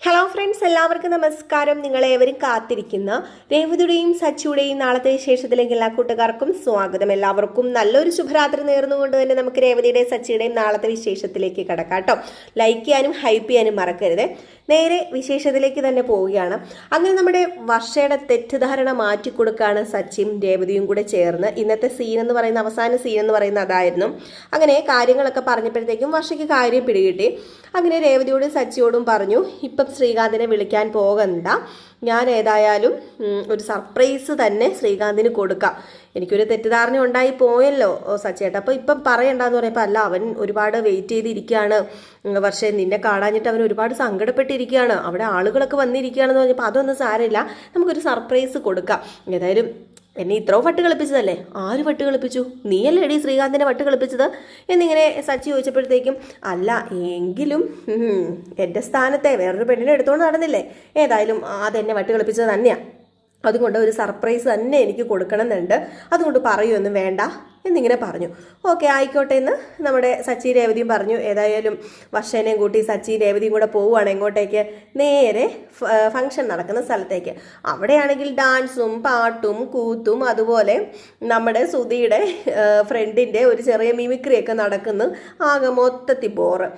Hello friends, എല്ലാവർക്കും നമസ്കാരം. നിങ്ങളേവരും കാത്തിരിക്കുന്ന രേവതിയുടെയും സച്ചിയുടെയും നാളത്തെ വിശേഷത്തിലേക്ക് എല്ലാ കൂട്ടുകാർക്കും സ്വാഗതം. എല്ലാവർക്കും നല്ലൊരു ശുഭരാത്രി നേർന്നുകൊണ്ട് തന്നെ നമുക്ക് രേവതിയുടെയും സച്ചിയുടെയും നാളത്തെ വിശേഷത്തിലേക്ക് കടക്കാം കേട്ടോ. ലൈക്ക് ചെയ്യാനും ഹൈപ്പ് ചെയ്യാനും മറക്കരുത്. നേരെ വിശേഷത്തിലേക്ക് തന്നെ പോവുകയാണ്. അങ്ങനെ നമ്മുടെ വർഷയുടെ തെറ്റിദ്ധാരണ മാറ്റിക്കൊടുക്കുകയാണ് സച്ചിയും രേവതിയും കൂടെ ചേർന്ന്. ഇന്നത്തെ സീൻ എന്ന് പറയുന്ന അവസാന സീൻ എന്ന് പറയുന്നത് അതായിരുന്നു. അങ്ങനെ കാര്യങ്ങളൊക്കെ പറഞ്ഞപ്പോഴത്തേക്കും വർഷയ്ക്ക് കാര്യം പിടികിട്ടി. അങ്ങനെ രേവതിയോടും സച്ചിയോടും പറഞ്ഞു, ഇപ്പം ശ്രീകാന്തിനെ വിളിക്കാൻ പോകണ്ട, ഞാൻ ഏതായാലും ഒരു സർപ്രൈസ് തന്നെ ശ്രീകാന്തിന് കൊടുക്കാം. എനിക്കൊരു തെറ്റിദ്ധാരണ ഉണ്ടായി പോയല്ലോ സച്ചേട്ടാ, അപ്പോൾ ഇപ്പം പറയണ്ടെന്ന് പറയുമ്പോൾ അല്ല, അവൻ ഒരുപാട് വെയിറ്റ് ചെയ്തിരിക്കുകയാണ്. പക്ഷേ നിന്നെ കാണാഞ്ഞിട്ട് അവൻ ഒരുപാട് സങ്കടപ്പെട്ടിരിക്കുകയാണ്, അവിടെ ആളുകളൊക്കെ വന്നിരിക്കുകയാണെന്ന് പറഞ്ഞപ്പോൾ അതൊന്നും സാരമില്ല, നമുക്കൊരു സർപ്രൈസ് കൊടുക്കാം. ഏതായാലും എന്നെ ഇത്രയും വട്ട് കളിപ്പിച്ചതല്ലേ, ആര് വട്ട് കളിപ്പിച്ചു? നീയല്ലേ എടി ശ്രീകാന്തിനെ വട്ട് കളിപ്പിച്ചത് എന്നിങ്ങനെ സച്ചി ചോദിച്ചപ്പോഴത്തേക്കും അല്ല, എങ്കിലും എൻ്റെ സ്ഥാനത്തെ വേറൊരു പെണ്ണിനെ എടുത്തുകൊണ്ട് നടന്നില്ലേ, ഏതായാലും അതെന്നെ വട്ട് കളിപ്പിച്ചത് തന്നെയാണ്. അതുകൊണ്ട് ഒരു സർപ്രൈസ് തന്നെ എനിക്ക് കൊടുക്കണമെന്നുണ്ട്, അതുകൊണ്ട് പറയുമൊന്നും വേണ്ട എന്നിങ്ങനെ പറഞ്ഞു. ഓക്കെ ആയിക്കോട്ടെ എന്ന് നമ്മുടെ സച്ചി രേവതിയും പറഞ്ഞു. ഏതായാലും വർഷേനെയും കൂട്ടി സച്ചി രേവതിയും കൂടെ പോവുകയാണ് എങ്ങോട്ടേക്ക്, നേരെ ഫംഗ്ഷൻ നടക്കുന്ന സ്ഥലത്തേക്ക്. അവിടെയാണെങ്കിൽ ഡാൻസും പാട്ടും കൂത്തും അതുപോലെ നമ്മുടെ സുധിയുടെ ഫ്രണ്ടിൻ്റെ ഒരു ചെറിയ മിമിക്രിയൊക്കെ നടക്കുന്നു. ആകെ മൊത്തത്തിൽ ബോറ്.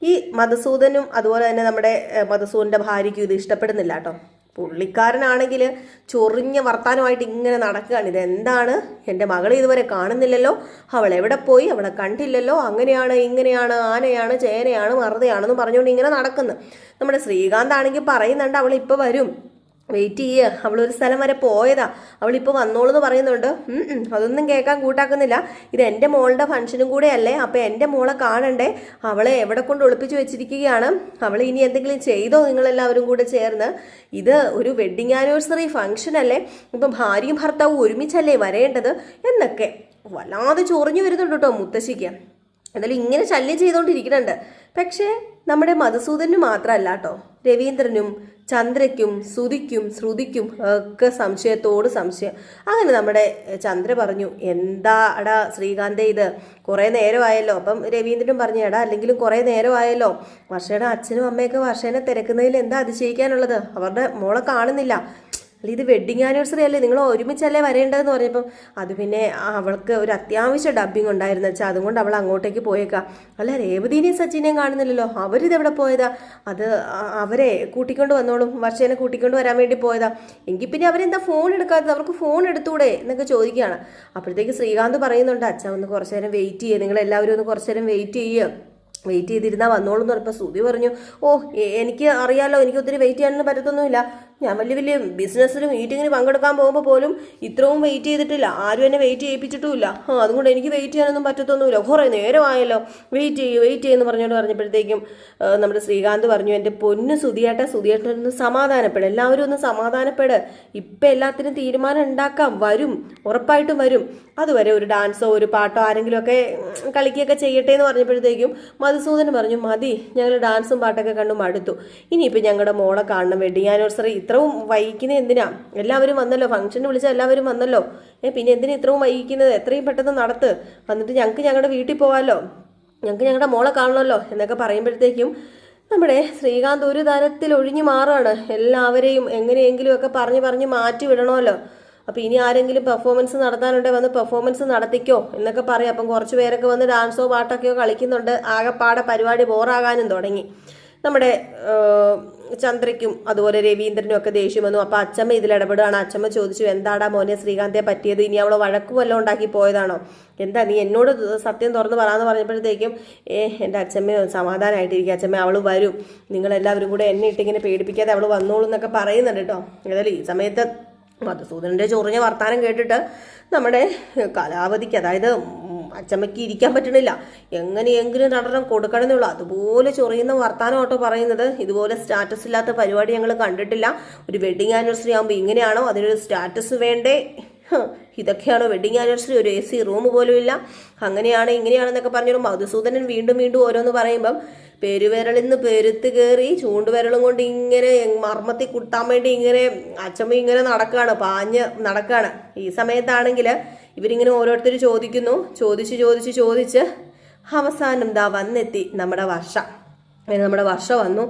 ഈ മധുസൂദനും അതുപോലെ തന്നെ നമ്മുടെ മധുസൂദൻ്റെ ഭാര്യയ്ക്കും ഇത് ഇഷ്ടപ്പെടുന്നില്ല കേട്ടോ. പുള്ളിക്കാരനാണെങ്കിൽ ചൊറിഞ്ഞ വർത്താനമായിട്ട് ഇങ്ങനെ നടക്കുകയാണ്. ഇതെന്താണ്, എൻ്റെ മകളെ ഇതുവരെ കാണുന്നില്ലല്ലോ, അവൾ എവിടെ പോയി, അവളെ കണ്ടില്ലല്ലോ, അങ്ങനെയാണ് ഇങ്ങനെയാണ്, ആനയാണ് ചേനയാണ് മറുതയാണെന്ന് പറഞ്ഞുകൊണ്ട് ഇങ്ങനെ നടക്കുന്നു. നമ്മുടെ ശ്രീകാന്ത് ആണെങ്കിൽ പറയുന്നുണ്ട് അവൾ ഇപ്പോൾ വരും, വെയിറ്റ് ചെയ്യുക, അവളൊരു സ്ഥലം വരെ പോയതാ, അവളിപ്പോൾ വന്നോളൂ എന്ന് പറയുന്നുണ്ട്. അതൊന്നും കേൾക്കാൻ കൂട്ടാക്കുന്നില്ല. ഇത് എൻ്റെ മോളുടെ ഫംഗ്ഷനും കൂടെ അല്ലേ, അപ്പോൾ എൻ്റെ മോളെ കാണണ്ടേ, അവളെ എവിടെ കൊണ്ട് ഒളിപ്പിച്ച് വെച്ചിരിക്കുകയാണ്, അവൾ ഇനി എന്തെങ്കിലും ചെയ്തോ നിങ്ങളെല്ലാവരും കൂടെ ചേർന്ന്, ഇത് ഒരു വെഡ്ഡിങ് ആനിവേഴ്സറി ഫംഗ്ഷൻ അല്ലേ, ഇപ്പം ഭാര്യയും ഭർത്താവും ഒരുമിച്ചല്ലേ വരേണ്ടത് എന്നൊക്കെ വല്ലാതെ ചൊറിഞ്ഞു വരുന്നുണ്ട് കേട്ടോ മുത്തശ്ശിക്ക്. എന്നാലും ഇങ്ങനെ ശല്യം ചെയ്തുകൊണ്ടിരിക്കുന്നുണ്ട്. പക്ഷേ നമ്മുടെ മധുസൂദനും മാത്രമല്ല കേട്ടോ, രവീന്ദ്രനും ചന്ദ്രയ്ക്കും സുധിക്കും ശ്രുതിക്കും ഒക്കെ സംശയത്തോട് സംശയം. അങ്ങനെ നമ്മുടെ ചന്ദ്ര പറഞ്ഞു, എന്താടാ ശ്രീകാന്തേ ഇത്, കുറേ നേരമായല്ലോ. അപ്പം രവീന്ദ്രനും പറഞ്ഞു, എടാ അല്ലെങ്കിലും കുറേ നേരമായല്ലോ, വർഷയുടെ അച്ഛനും അമ്മയൊക്കെ വർഷേനെ തിരക്കുന്നതിൽ എന്താ അതിശയിക്കാനുള്ളത്, അവരുടെ മോളെ കാണുന്നില്ല, അല്ല ഇത് വെഡ്ഡിങ് ആനിവേഴ്സറി അല്ലേ, നിങ്ങൾ ഒരുമിച്ചല്ലേ വരേണ്ടതെന്ന് പറഞ്ഞപ്പം അത് പിന്നെ അവൾക്ക് ഒരു അത്യാവശ്യ ഡബ്ബിങ് ഉണ്ടായിരുന്നു വെച്ചാൽ അതുകൊണ്ട് അവൾ അങ്ങോട്ടേക്ക് പോയേക്കാം. അല്ല രേവതിനെയും സച്ചിനെയും കാണുന്നില്ലല്ലോ, അവരിതെവിടെ പോയതാ, അത് അവരെ കൂട്ടിക്കൊണ്ട് വന്നോളും, വർഷേനെ കൂട്ടിക്കൊണ്ട് വരാൻ വേണ്ടി പോയതാ, എങ്കിൽ പിന്നെ അവരെന്താ ഫോൺ എടുക്കാത്തത്, അവർക്ക് ഫോൺ എടുത്തൂടെ എന്നൊക്കെ ചോദിക്കുകയാണ്. അപ്പോഴത്തേക്ക് ശ്രീകാന്ത് പറയുന്നുണ്ട്, അച്ഛാ ഒന്ന് കുറച്ചു നേരം വെയിറ്റ് ചെയ്യുക, നിങ്ങളെല്ലാവരും ഒന്ന് കുറച്ചു നേരം വെയിറ്റ് ചെയ്തിരുന്നാൽ വന്നോളൂ എന്ന് പറഞ്ഞപ്പോൾ സുധി പറഞ്ഞു, ഓ എനിക്ക് അറിയാലോ, എനിക്ക് ഒത്തിരി വെയിറ്റ് ചെയ്യാനൊന്നും പറ്റത്തൊന്നുമില്ല, ഞാൻ വലിയ ബിസിനസ്സിന് മീറ്റിങ്ങിന് പങ്കെടുക്കാൻ പോകുമ്പോൾ പോലും ഇത്രയും വെയിറ്റ് ചെയ്തിട്ടില്ല, ആരും എന്നെ വെയിറ്റ് ചെയ്യിപ്പിച്ചിട്ടുമില്ല, അതുകൊണ്ട് എനിക്ക് വെയിറ്റ് ചെയ്യാനൊന്നും പറ്റത്തൊന്നുമില്ല, കുറേ നേരമായല്ലോ, വെയിറ്റ് ചെയ്യുമെന്ന് പറഞ്ഞപ്പോഴത്തേക്കും നമ്മുടെ ശ്രീകാന്ത് പറഞ്ഞു, എൻ്റെ പൊന്ന് സുധിയേട്ടനൊന്ന് സമാധാനപ്പെട്, എല്ലാവരും ഒന്ന് സമാധാനപ്പെട്, ഇപ്പം എല്ലാത്തിനും തീരുമാനം ഉണ്ടാക്കാം, വരും, ഉറപ്പായിട്ടും വരും, അതുവരെ ഒരു ഡാൻസോ ഒരു പാട്ടോ ആരെങ്കിലുമൊക്കെ കളിക്കുകയൊക്കെ ചെയ്യട്ടെ എന്ന് പറഞ്ഞപ്പോഴത്തേക്കും മധുസൂദൻ പറഞ്ഞു, മതി, ഞങ്ങൾ ഡാൻസും പാട്ടൊക്കെ കണ്ടു മടുത്തു, ഇനിയിപ്പോൾ ഞങ്ങളുടെ മോളെ കാണണം, വെഡ്ഡിങ് ആനിവേഴ്സറി ഇത്രയും വൈകിക്കുന്നത് എന്തിനാ, എല്ലാവരും വന്നല്ലോ, ഫംഗ്ഷന് വിളിച്ചാൽ എല്ലാവരും വന്നല്ലോ, പിന്നെ എന്തിനാ ഇത്രയും വൈകിക്കുന്നത്, എത്രയും പെട്ടെന്ന് നടത്ത്, വന്നിട്ട് ഞങ്ങൾക്ക് ഞങ്ങളുടെ വീട്ടിൽ പോകാമല്ലോ, ഞങ്ങൾക്ക് ഞങ്ങളുടെ മോളെ കാണണമല്ലോ എന്നൊക്കെ പറയുമ്പോഴത്തേക്കും നമ്മുടെ ശ്രീകാന്ത് ഒരു തരത്തിൽ ഒഴിഞ്ഞു മാറുകയാണ്. എല്ലാവരെയും എങ്ങനെയെങ്കിലും ഒക്കെ പറഞ്ഞ് മാറ്റി വിടണമല്ലോ, അപ്പോൾ ഇനി ആരെങ്കിലും പെർഫോമൻസ് നടത്താനുണ്ടെ വന്ന് പെർഫോമൻസ് നടത്തിക്കോ എന്നൊക്കെ പറയും. അപ്പം കുറച്ച് പേരൊക്കെ വന്ന് ഡാൻസോ പാട്ടൊക്കെയോ കളിക്കുന്നുണ്ട്. ആകെപ്പാടെ പരിപാടി ബോറാകാനും തുടങ്ങി. നമ്മുടെ ചന്ദ്രയ്ക്കും അതുപോലെ രവീന്ദ്രനും ഒക്കെ ദേഷ്യം വന്നു. അപ്പോൾ അച്ചമ്മ ഇതിലിടപെടുകയാണ്. അച്ചമ്മ ചോദിച്ചു, എന്താടാ മോനെ ശ്രീകാന്തെ പറ്റിയത്, ഇനി അവളെ വഴക്ക് വല്ലതും ഉണ്ടാക്കി പോയതാണോ, എന്താ നീ എന്നോട് സത്യം തുറന്ന് പറയാമെന്ന് പറഞ്ഞപ്പോഴത്തേക്കും എൻ്റെ അച്ചമ്മ സമാധാനമായിട്ടിരിക്കുക, അച്ചമ്മ അവൾ വരും, നിങ്ങളെല്ലാവരും കൂടെ എന്നെ ഇട്ടിങ്ങനെ പേടിപ്പിക്കാതെ അവൾ വന്നോളൂ എന്നൊക്കെ പറയുന്നുണ്ട് കേട്ടോ. ഏതായാലും ഈ സമയത്ത് മധുസൂദനൻ്റെ ചൊറിഞ്ഞ വർത്താനം കേട്ടിട്ട് നമ്മുടെ കലാവതിക്ക്, അതായത് അച്ചമ്മയ്ക്ക് ഇരിക്കാൻ പറ്റണില്ല, എങ്ങനെയെങ്കിലും നടനം കൊടുക്കണമെന്നേ ഉള്ളൂ. അതുപോലെ ചൊറിയുന്ന വർത്താനം കേട്ടോ പറയുന്നത്. ഇതുപോലെ സ്റ്റാറ്റസ് ഇല്ലാത്ത പരിപാടി ഞങ്ങൾ കണ്ടിട്ടില്ല, ഒരു വെഡ്ഡിങ് ആനിവേഴ്സറി ആകുമ്പോൾ ഇങ്ങനെയാണോ, അതിനൊരു സ്റ്റാറ്റസ് വേണ്ടേ, ഇതൊക്കെയാണോ വെഡ്ഡിങ് ആനിവേഴ്സറി, ഒരു AC റൂം പോലും ഇല്ല, അങ്ങനെയാണ് ഇങ്ങനെയാണെന്നൊക്കെ പറഞ്ഞോളൂ. മധുസൂദനൻ വീണ്ടും ഓരോന്ന് പറയുമ്പം പെരുവിരളിൽ നിന്ന് പെരുത്ത് കയറി ചൂണ്ടുവിരളും കൊണ്ട് ഇങ്ങനെ മർമ്മത്തിൽ കുത്താൻ വേണ്ടി ഇങ്ങനെ അച്ചമ്മ ഇങ്ങനെ പാഞ്ഞ് നടക്കുകയാണ്. ഈ സമയത്താണെങ്കിൽ ഇവരിങ്ങനെ ഓരോരുത്തർ ചോദിച്ച് അവസാനം വന്നെത്തി നമ്മുടെ വർഷ വന്നു.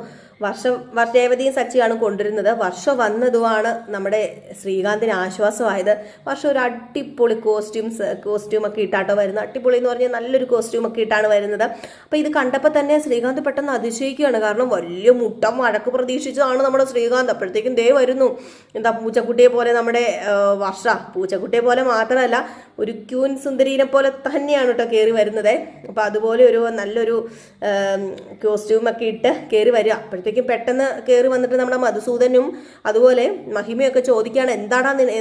രേവതിയും സച്ചിയാണ് കൊണ്ടുവരുന്നത്. വർഷം വന്നതുമാണ് നമ്മുടെ ശ്രീകാന്തിന് ആശ്വാസമായത്. വർഷം ഒരു അടിപൊളി കോസ്റ്റ്യൂമൊക്കെ ഇട്ടാട്ടോ വരുന്നത്. അടിപൊളി എന്ന് പറഞ്ഞാൽ നല്ലൊരു കോസ്റ്റ്യൂമൊക്കെ ഇട്ടാണ് വരുന്നത്. അപ്പോൾ ഇത് കണ്ടപ്പോൾ തന്നെ ശ്രീകാന്ത് പെട്ടെന്ന് അതിശയിക്കുകയാണ്. കാരണം വലിയ മുട്ടം വഴക്ക് പ്രതീക്ഷിച്ചതാണ് നമ്മുടെ ശ്രീകാന്ത്. അപ്പോഴത്തേക്കും ദേ വരുന്നു എന്താ പൂച്ചക്കുട്ടിയെ പോലെ നമ്മുടെ വർഷ. പൂച്ചക്കുട്ടിയെ പോലെ മാത്രമല്ല, ഒരു ക്യൂൻ സുന്ദരീനെ പോലെ തന്നെയാണ് കേട്ടോ കയറി വരുന്നത്. അപ്പോൾ അതുപോലെ ഒരു നല്ലൊരു കോസ്റ്റ്യൂമൊക്കെ ഇട്ട് കയറി വരിക. അപ്പോഴത്തേക്കും പെട്ടെന്ന് കയറി വന്നിട്ട് നമ്മുടെ മധുസൂദനും അതുപോലെ മഹിമയൊക്കെ ചോദിക്കുകയാണ്,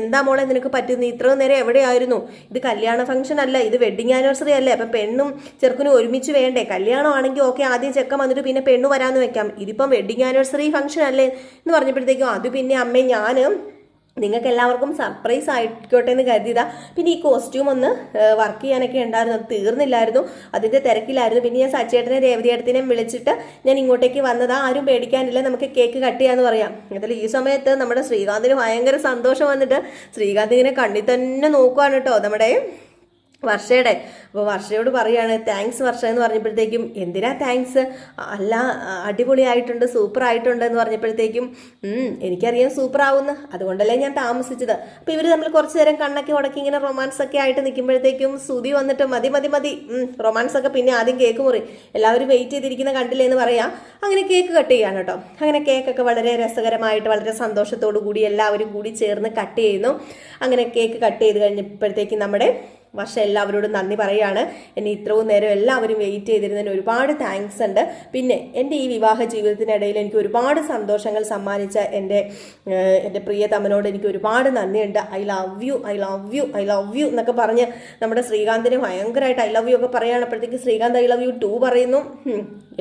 എന്താ മോളെ നിനക്ക് പറ്റുന്നത്? ഇത്ര നേരം എവിടെയായിരുന്നു? ഇത് കല്യാണ ഫംഗ്ഷൻ അല്ല, ഇത് വെഡിങ് ആനിവേഴ്സറി അല്ലേ? അപ്പം പെണ്ണും ചെറുക്കനും ഒരുമിച്ച് വേണ്ടേ? കല്യാണം ആണെങ്കിൽ ഓക്കെ, ആദ്യം ചെക്കൻ വന്നിട്ട് പിന്നെ പെണ്ണു വരാമെന്ന് വെക്കാം. ഇതിപ്പം വെഡിങ് ആനിവേഴ്സറി ഫംഗ്ഷൻ അല്ലേ എന്ന് പറഞ്ഞപ്പോഴത്തേക്കും അത് പിന്നെ അമ്മേ ഞാൻ നിങ്ങൾക്ക് എല്ലാവർക്കും സർപ്രൈസ് ആയിക്കോട്ടെ എന്ന് കരുതിയതാ. പിന്നെ ഈ കോസ്റ്റ്യൂം ഒന്ന് വർക്ക് ചെയ്യാനൊക്കെ ഉണ്ടായിരുന്നു, അത് തീർന്നില്ലായിരുന്നു, അതിൻ്റെ തിരക്കിലായിരുന്നു. പിന്നെ ഞാൻ സച്ചേട്ടനെ രേവതിയേട്ടത്തിനെയും വിളിച്ചിട്ട് ഞാൻ ഇങ്ങോട്ടേക്ക് വന്നതാ. ആരും പേടിക്കാനില്ല, നമുക്ക് കേക്ക് കട്ട് ചെയ്യാന്ന് പറയാം. അതിൽ ഈ സമയത്ത് നമ്മുടെ ശ്രീകാന്തിന് ഭയങ്കര സന്തോഷം വന്നിട്ട് ശ്രീകാന്ത് ഇങ്ങനെ കണ്ണി തന്നെ നോക്കുവാണ് കേട്ടോ നമ്മുടെ വർഷയുടെ. അപ്പോൾ വർഷയോട് പറയാണ് താങ്ക്സ് വർഷ എന്ന് പറഞ്ഞപ്പോഴത്തേക്കും എന്തിനാ താങ്ക്സ്, അല്ല അടിപൊളിയായിട്ടുണ്ട്, സൂപ്പർ ആയിട്ടുണ്ട് എന്ന് പറഞ്ഞപ്പോഴത്തേക്കും എനിക്കറിയാം സൂപ്പർ ആവുമെന്ന്, അതുകൊണ്ടല്ലേ ഞാൻ താമസിച്ചത്. അപ്പോൾ ഇവർ തമ്മിൽ കുറച്ച് നേരം കണ്ണൊക്കെ ഉടക്കി ഇങ്ങനെ റൊമാൻസ് ഒക്കെ ആയിട്ട് നിൽക്കുമ്പോഴത്തേക്കും സുധി വന്നിട്ട് മതി റൊമാൻസ് ഒക്കെ പിന്നെ ആദ്യം കേക്ക് മുറി, എല്ലാവരും വെയിറ്റ് ചെയ്തിരിക്കുന്ന കണ്ടില്ലേ എന്ന് പറയാം. അങ്ങനെ കേക്ക് കട്ട് ചെയ്യാണ് കേട്ടോ. അങ്ങനെ കേക്കൊക്കെ വളരെ രസകരമായിട്ട് വളരെ സന്തോഷത്തോടു കൂടി എല്ലാവരും കൂടി ചേർന്ന് കട്ട് ചെയ്യുന്നു. അങ്ങനെ കേക്ക് കട്ട് ചെയ്ത് കഴിഞ്ഞപ്പോഴത്തേക്കും നമ്മുടെ വർഷ എല്ലാവരോടും നന്ദി പറയുകയാണ്. എന്നെ ഇത്രയും നേരം എല്ലാവരും വെയിറ്റ് ചെയ്തിരുന്നതിന് ഒരുപാട് താങ്ക്സ് ഉണ്ട്. പിന്നെ എൻ്റെ ഈ വിവാഹ ജീവിതത്തിനിടയിൽ എനിക്ക് ഒരുപാട് സന്തോഷങ്ങൾ സമ്മാനിച്ച എൻ്റെ പ്രിയതമനോട് എനിക്ക് ഒരുപാട് നന്ദിയുണ്ട്. ഐ ലവ് യു എന്നൊക്കെ പറഞ്ഞ് നമ്മുടെ ശ്രീകാന്തിന് ഭയങ്കരമായിട്ട് ഐ ലവ് യു ഒക്കെ പറയുകയാണപ്പോഴത്തേക്ക് ശ്രീകാന്ത് ഐ ലവ് യു 2 പറയുന്നു.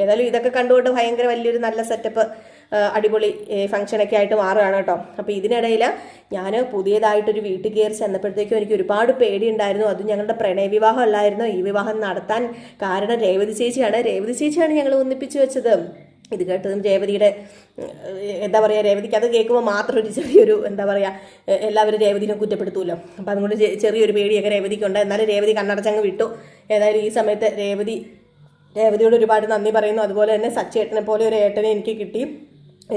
ഏതായാലും ഇതൊക്കെ കണ്ടുകൊണ്ട് ഭയങ്കര വലിയൊരു നല്ല സെറ്റപ്പ് അടിപൊളി ഫംഗ്ഷനൊക്കെ ആയിട്ട് മാറുകയാണ് കേട്ടോ. അപ്പോൾ ഇതിനിടയിൽ ഞാൻ പുതിയതായിട്ടൊരു വീട്ടിൽ കയറി ചെന്നപ്പോഴത്തേക്കും എനിക്ക് ഒരുപാട് പേടിയുണ്ടായിരുന്നു. അതും ഞങ്ങളുടെ പ്രണയവിവാഹം അല്ലായിരുന്നു. ഈ വിവാഹം നടത്താൻ കാരണം രേവതി ചേച്ചിയാണ് ഞങ്ങൾ ഒന്നിപ്പിച്ചു വെച്ചത്. ഇത് കേട്ടതും രേവതിയുടെ എന്താ പറയുക, രേവതിക്ക് അത് കേൾക്കുമ്പോൾ മാത്രം ഒരു ചെറിയൊരു എന്താ പറയുക, എല്ലാവരും രേവതിനെ കുറ്റപ്പെടുത്തുമല്ലോ. അപ്പോൾ അതുകൊണ്ട് ചെറിയൊരു പേടിയൊക്കെ രേവതിക്കുണ്ട്. എന്നാലും രേവതി കണ്ണടച്ചങ്ങ് വിട്ടു. ഏതായാലും ഈ സമയത്ത് രേവതിയോട് ഒരുപാട് നന്ദി പറയുന്നു. അതുപോലെ തന്നെ സച്ചേട്ടനെ പോലെ ഒരു ഏട്ടനെ എനിക്ക് കിട്ടി.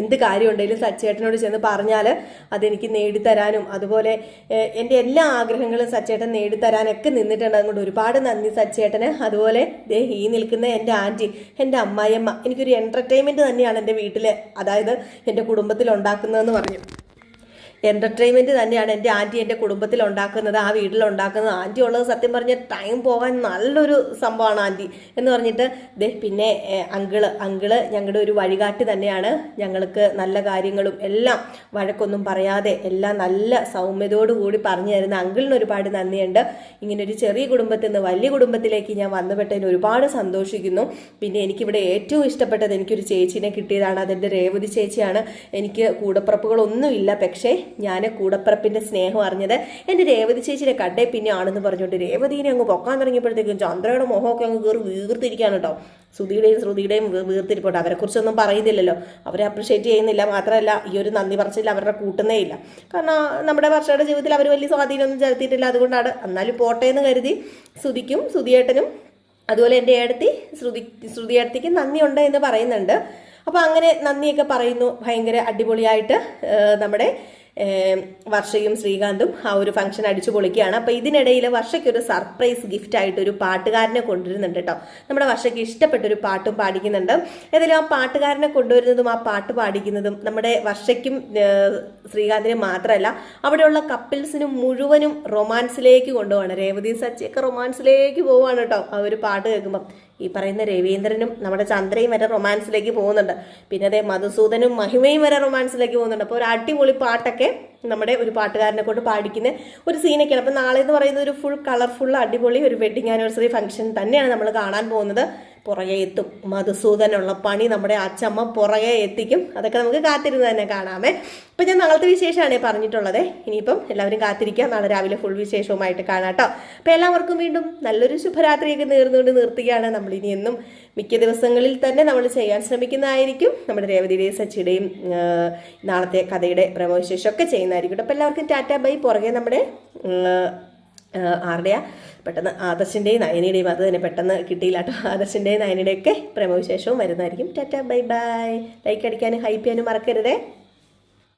എന്ത് കാര്യമുണ്ടെങ്കിലും സച്ചേട്ടനോട് ചെന്ന് പറഞ്ഞാൽ അതെനിക്ക് നേടിത്തരാനും അതുപോലെ എൻ്റെ എല്ലാ ആഗ്രഹങ്ങളും സച്ചേട്ടൻ നേടിത്തരാനൊക്കെ നിന്നിട്ടുണ്ട്. അതുകൊണ്ട് ഒരുപാട് നന്ദി സച്ചേട്ടന്. അതുപോലെ ഈ നിൽക്കുന്ന എൻ്റെ ആൻറ്റി, എൻ്റെ അമ്മായിയമ്മ, എനിക്കൊരു എൻ്റർടൈൻമെൻറ്റ് തന്നെയാണ് എൻ്റെ വീട്ടിൽ, അതായത് എൻ്റെ കുടുംബത്തിൽ ഉണ്ടാക്കുന്നതെന്ന് പറഞ്ഞു. എൻ്റർടൈൻമെൻറ്റ് തന്നെയാണ് എൻ്റെ ആൻറ്റി എൻ്റെ കുടുംബത്തിൽ ഉണ്ടാക്കുന്നത്, ആ വീട്ടിലുണ്ടാക്കുന്നത്. ആൻറ്റി ഉള്ളത് സത്യം പറഞ്ഞ ടൈം പോകാൻ നല്ലൊരു സംഭവമാണ് ആൻറ്റി എന്ന് പറഞ്ഞിട്ട് പിന്നെ അങ്കിള് ഞങ്ങളുടെ ഒരു വഴികാട്ടി തന്നെയാണ്. ഞങ്ങൾക്ക് നല്ല കാര്യങ്ങളും എല്ലാം വഴക്കൊന്നും പറയാതെ എല്ലാം നല്ല സൗമ്യതയോടു കൂടി പറഞ്ഞു തരുന്ന അങ്കിളിന് ഒരുപാട് നന്ദിയുണ്ട്. ഇങ്ങനെ ഒരു ചെറിയ കുടുംബത്തിൽ നിന്ന് വലിയ കുടുംബത്തിലേക്ക് ഞാൻ വന്നുപെട്ടതിന് ഒരുപാട് സന്തോഷിക്കുന്നു. പിന്നെ എനിക്കിവിടെ ഏറ്റവും ഇഷ്ടപ്പെട്ടത് എനിക്കൊരു ചേച്ചീനെ കിട്ടിയതാണ്. അതെൻ്റെ രേവതി ചേച്ചിയാണ്. എനിക്ക് കൂടപ്പിറപ്പുകളൊന്നുമില്ല, പക്ഷേ ഞാൻ കൂടപ്പിറപ്പിൻ്റെ സ്നേഹം അറിഞ്ഞത് എൻ്റെ രേവതി ചേച്ചിയുടെ കണ്ടേ പിന്നെ ആണെന്ന് പറഞ്ഞുകൊണ്ട് രേവതിനെ അങ്ങ് പൊക്കാൻ തുടങ്ങിയപ്പോഴത്തേക്കും ചന്ദ്രയുടെ മുഖമൊക്കെ അങ്ങ് കയറി വീർത്തിരിക്കുകയാണ് കേട്ടോ. ശ്രുതിയുടെയും വീർത്തിരിപ്പോട്ടെ. അവരെക്കുറിച്ചൊന്നും പറയുന്നില്ലല്ലോ, അവരെ അപ്രിഷ്യേറ്റ് ചെയ്യുന്നില്ല. മാത്രമല്ല ഈ ഒരു നന്ദി പറച്ചിൽ അവരുടെ കൂട്ടുന്നേ ഇല്ല. കാരണം നമ്മുടെ വർഷയുടെ ജീവിതത്തിൽ അവർ വലിയ സ്വാധീനമൊന്നും ചെലുത്തിയിട്ടില്ല. അതുകൊണ്ടാണ്. എന്നാലും പോട്ടെ എന്ന് കരുതി ശ്രുതിയേട്ടനും അതുപോലെ എൻ്റെ ഏടത്തി ശ്രുതിയേടത്തിക്ക് നന്ദിയുണ്ട് എന്ന് പറയുന്നുണ്ട്. അപ്പോൾ അങ്ങനെ നന്ദിയൊക്കെ പറയുന്നു. ഭയങ്കര അടിപൊളിയായിട്ട് നമ്മുടെ വർഷയും ശ്രീകാന്തും ആ ഒരു ഫംഗ്ഷൻ അടിച്ചു പൊളിക്കുകയാണ്. അപ്പോൾ ഇതിനിടയിൽ വർഷയ്ക്കൊരു സർപ്രൈസ് ഗിഫ്റ്റ് ആയിട്ട് ഒരു പാട്ടുകാരനെ കൊണ്ടുവരുന്നുണ്ട് കേട്ടോ. നമ്മുടെ വർഷയ്ക്ക് ഇഷ്ടപ്പെട്ടൊരു പാട്ടും പാടിക്കുന്നുണ്ട്. ഏതായാലും ആ പാട്ടുകാരനെ കൊണ്ടുവരുന്നതും ആ പാട്ട് പാടിക്കുന്നതും നമ്മുടെ വർഷയ്ക്കും ശ്രീകാന്തിനും മാത്രമല്ല അവിടെയുള്ള കപ്പിൾസിനും മുഴുവനും റൊമാൻസിലേക്ക് കൊണ്ടുപോവാണ്. രേവതി സച്ചിയൊക്കെ റൊമാൻസിലേക്ക് പോവുകയാണ് കേട്ടോ ആ ഒരു പാട്ട് കേൾക്കുമ്പം. ഈ പറയുന്ന രവീന്ദ്രനും നമ്മുടെ ചന്ദ്രയും വരെ റൊമാൻസിലേക്ക് പോകുന്നുണ്ട്. പിന്നെ അതേ മധുസൂദനും മഹിമയും വരെ റൊമാൻസിലേക്ക് പോകുന്നുണ്ട്. അപ്പോൾ ഒരു അടിപൊളി പാട്ടൊക്കെ നമ്മുടെ ഒരു പാട്ടുകാരനെ കൊണ്ട് പാടിക്കുന്ന ഒരു സീനൊക്കെയാണ്. അപ്പോൾ നാളെ എന്ന് പറയുന്നത് ഒരു ഫുൾ കളർഫുൾ അടിപൊളി ഒരു വെഡിങ് ആനിവേഴ്സറി ഫംഗ്ഷൻ തന്നെയാണ് നമ്മൾ കാണാൻ പോകുന്നത്. പുറകെ എത്തും മധുസൂദനുള്ള പണി നമ്മുടെ അച്ചമ്മ പുറകെ എത്തിക്കും. അതൊക്കെ നമുക്ക് കാത്തിരുന്ന് തന്നെ കാണാമേ. അപ്പം ഞാൻ നാളത്തെ വിശേഷമാണ് പറഞ്ഞിട്ടുള്ളത്. ഇനിയിപ്പം എല്ലാവരും കാത്തിരിക്കുക. നാളെ രാവിലെ ഫുൾ വിശേഷവുമായിട്ട് കാണാം കേട്ടോ. അപ്പോൾ എല്ലാവർക്കും വീണ്ടും നല്ലൊരു ശുഭരാത്രിയൊക്കെ നേർന്നുകൊണ്ട് നിർത്തുകയാണ്. നമ്മളിനി എന്നും മിക്ക ദിവസങ്ങളിൽ തന്നെ നമ്മൾ ചെയ്യാൻ ശ്രമിക്കുന്നതായിരിക്കും. നമ്മുടെ രേവതിയുടെയും സച്ചിയുടെയും നാളത്തെ കഥയുടെ പ്രമോ വിശേഷമൊക്കെ ചെയ്യുന്നതായിരിക്കും. അപ്പോൾ എല്ലാവർക്കും ടാറ്റ ബൈ. പുറകെ നമ്മുടെ ആരുടെയാ പെട്ടെന്ന് ആദർശിൻ്റെയും നയനിയുടെയും അത് തന്നെ പെട്ടെന്ന് കിട്ടിയില്ല കേട്ടോ. ആദർശിൻ്റെയും നയനിയുടെയൊക്കെ പ്രേമവിശേഷവും വരുന്നതായിരിക്കും. Tata bye bye. ലൈക്ക് അടിക്കാനും ഹൈപ്പ് ചെയ്യാനും മറക്കരുതേ.